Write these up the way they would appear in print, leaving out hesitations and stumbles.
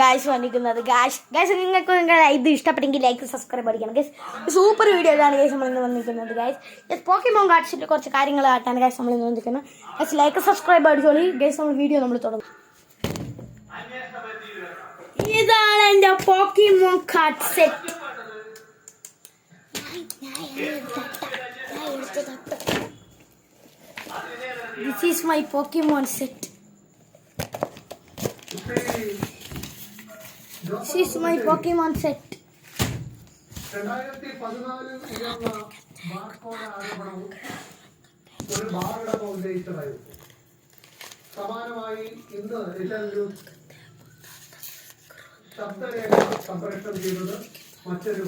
Guys വന്നിരിക്കുന്നത് guys നിങ്ങൾക്ക് ഇത് ഇഷ്ടപ്പെട്ടെങ്കിൽ ലൈക്ക് സബ്സ്ക്രൈബ് അടിക്കണം ഗൈസ്. സൂപ്പർ വീഡിയോ ആണ് ഗൈസ് നമ്മൾ ഇന്ന് വന്നിരിക്കുന്നത് ഗൈസ്. പോക്കിമോൻ കാർഡ്സിൻ്റെ കുറച്ച് കാര്യങ്ങൾ കാട്ടാണ് ഗൈസ് നമ്മൾ ഇന്ന് വന്നിരിക്കുന്നത് ഗൈസ്. ലൈക്ക് സബ്സ്ക്രൈബ് അടിച്ചോളി ഗൈസ്. നമ്മൾ വീഡിയോ നമ്മൾ തുടങ്ങും. ഇതാണ് എൻ്റെ Pokemon card set. This is my Pokemon set. This is my Pokemon set. സമാനമായി ഇന്ന് സംപ്രേഷണം ചെയ്യുന്നത് മറ്റൊരു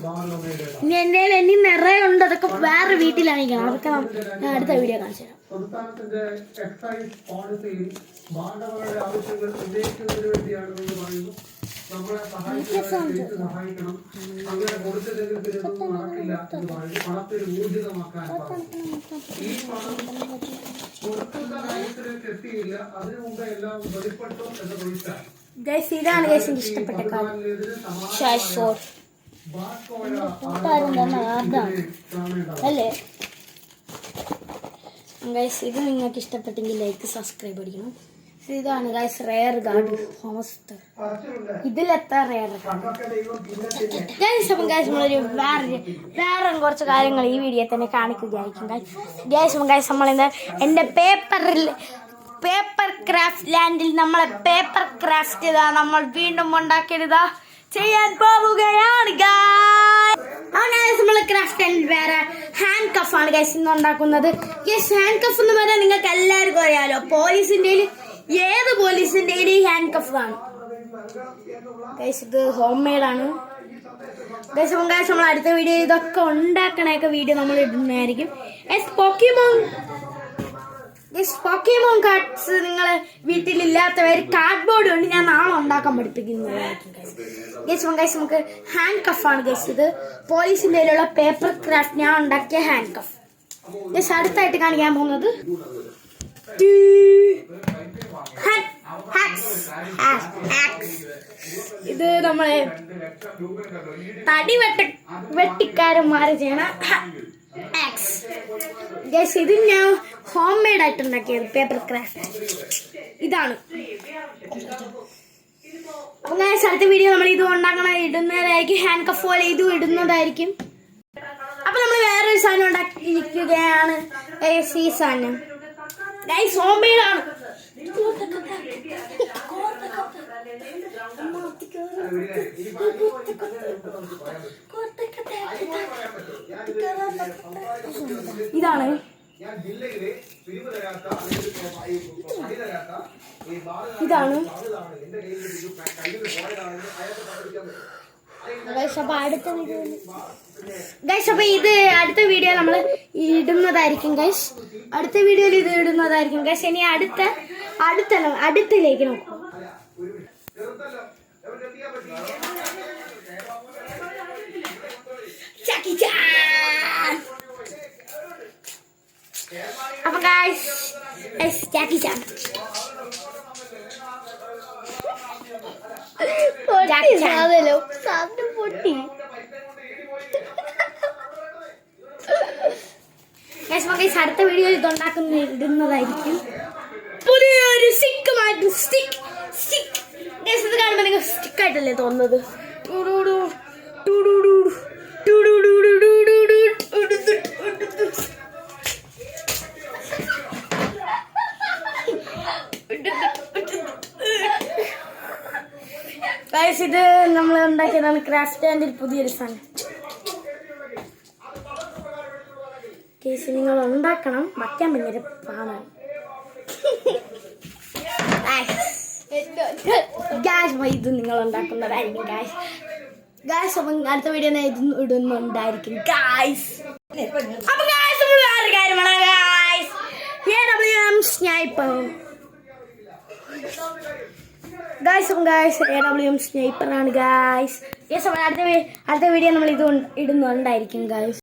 എന്റെ നിറയെ ഉണ്ട്. അതൊക്കെ വേറെ വീട്ടിലായിരിക്കണം. അതൊക്കെ ഞാൻ അടുത്ത വീഡിയോ കാണിച്ചു തരാം. സംസ്ഥാനത്തിന്റെ എക്സൈസ് പോളിസിയിൽ ഭാഗങ്ങളുടെ ആവശ്യങ്ങൾ ഉന്നയിക്കുന്നതിന് വേണ്ടിയാണെന്ന് പറയുന്നു. നമ്മളെ സഹായിക്കണം. അങ്ങനെ കൊടുത്തില്ലെങ്കിൽ ഇതൊന്നും നടക്കില്ല എന്ന് പറയുന്നു. പണത്തിന് ഊർജിതമാക്കാൻ ഈ പണം കൊടുക്കുന്ന കാര്യത്തിലേക്ക് എത്തിയില്ല. അതിനു മുമ്പ് എല്ലാം വെളിപ്പെട്ടു എന്ന് വിളിച്ചാൽ ഇതാണ് ഇഷ്ടപ്പെട്ട അല്ലേ ഗൈസ്. ഇത് നിങ്ങൾക്ക് ഇഷ്ടപ്പെട്ടെങ്കിൽ ലൈക്ക് സബ്സ്ക്രൈബ് അടിക്കണം. ഇതാണ് ഗൈസ് റെയർ ഗാർഡ് ഹോമസ്റ്റർ. ഇതിലെത്ര റെയർ ഗൈസ്. അപ്പം ഗൈസ് നമ്മളൊരു വേറെ കുറച്ച് കാര്യങ്ങൾ ഈ വീഡിയോ തന്നെ കാണിക്കുകയായിരിക്കും ഗൈസ്. നമ്മളിന്ന് എൻ്റെ പേപ്പർ ക്രാഫ്റ്റ് ലാൻഡിൽ നമ്മളെ പേപ്പർ ക്രാഫ്റ്റ് ഇതാ നമ്മൾ വീണ്ടും ഉണ്ടാക്കിയതാ ചെയ്യാൻ പോവുകയാണ് നമ്മള് ക്രാഫ്റ്റ് ആൻഡ് വേറെ ഹാൻഡ് കഫ് ആണ് ഗൈസ് ഇന്ന് ഉണ്ടാക്കുന്നത്. യെസ്, ഹാൻഡ് കഫ് എന്ന് പറഞ്ഞാൽ നിങ്ങൾക്ക് എല്ലാവർക്കും അറിയാലോ. ഏത് പോലീസിന്റെ ഹാൻഡ് കഫ് ആണ് ഗൈസ്. ഇത് ഹോം മെയ്ഡ് ആണ് ഗൈസ്. നമ്മൾ അടുത്ത വീഡിയോ ഇതൊക്കെ ഉണ്ടാക്കണൊക്കെ വീഡിയോ നമ്മൾ ഇടുന്നതായിരിക്കും. പോക്കിമോൻ കാർഡ്സ് നിങ്ങളെ വീട്ടിലില്ലാത്തവർ കാർഡ്ബോർഡ് കൊണ്ട് ഞാൻ നാളെ ഉണ്ടാക്കാൻ പഠിപ്പിക്കുന്നതായിരിക്കും ഗൈസ്. നമുക്ക് ഹാൻഡ് കഫാണ് ഗൈസ്. ഇത് പോലീസിന്റെ കയ്യിലുള്ള പേപ്പർ ക്രാഫ്റ്റ് ഞാൻ ഉണ്ടാക്കിയ ഹാൻഡ് കഫ് ഗൈസ്. അടുത്തായിട്ട് കാണിക്കാൻ പോകുന്നത് ഇത് നമ്മളെ തടി വെട്ടിക്കാരന്മാര് ചെയ്യണ ഗൈസ്. ഇത് ഞാൻ ഹോം മെയ്ഡ് ആയിട്ട് ഉണ്ടാക്കിയത് പേപ്പർ ക്രാഫ്റ്റ്. ഇതാണ് അപ്പൊ ഗൈസ് അടുത്ത വീഡിയോ നമ്മൾ ഇത് ഇടുന്നതായിരിക്കും. ഹാൻഡ് കഫ് പോലെ ഇതും ഇടുന്നതായിരിക്കും. അപ്പൊ നമ്മൾ വേറൊരു സാധനം ഉണ്ടാക്കിയിരിക്കുകയാണ് ഈ സാധനം ഗൈസ്. ഹോം മെയ്ഡ് ആണ്. ഇതാണ് അപ്പൊ ഇത് അടുത്ത വീഡിയോ നമ്മൾ ഇടുന്നതായിരിക്കും ഗൈസ്. അടുത്ത വീഡിയോയിൽ ഇത് ഇടുന്നതായിരിക്കും ഗൈസ്. ഇനി അടുത്തിലേക്ക് നോക്കും. അപ്പൊ ഗൈസ് ജാക്കി ചാൻ പൊട്ടി അടുത്ത വീഡിയോ ഇടുന്നതായിരിക്കും. പുതിയൊരു സ്റ്റിക്ക് ഇത് കാണുമ്പോൾ നിങ്ങൾ സ്റ്റിക്കായിട്ടല്ലേ തോന്നുന്നത്. ഗൈസ് ഇത് നമ്മൾ ഉണ്ടാക്കിയതാണ് ക്രാഫ്റ്റ് ആൻഡിൽ പുതിയൊരു സാധനം കേസ്. നിങ്ങൾ ഉണ്ടാക്കണം. വയ്ക്കാൻ ഭയങ്കര പാടാണ് ഇത് നിങ്ങൾ ഉണ്ടാക്കുന്നതായിരിക്കും ഗായ്സ്. അപ്പം അടുത്ത വീഡിയോ ഇടുന്നുണ്ടായിരിക്കും ഗായ്സ്. അപ്പൊ ഗായ്സ് നമ്മൾ വേറെ കാര്യമാണ് guys. AWM sniper AWM sniper ആണ് ഗായ്സ്. അടുത്ത വീഡിയോ നമ്മൾ ഇത് ഇടുന്നുണ്ടായിരിക്കും ഗായ്സ്.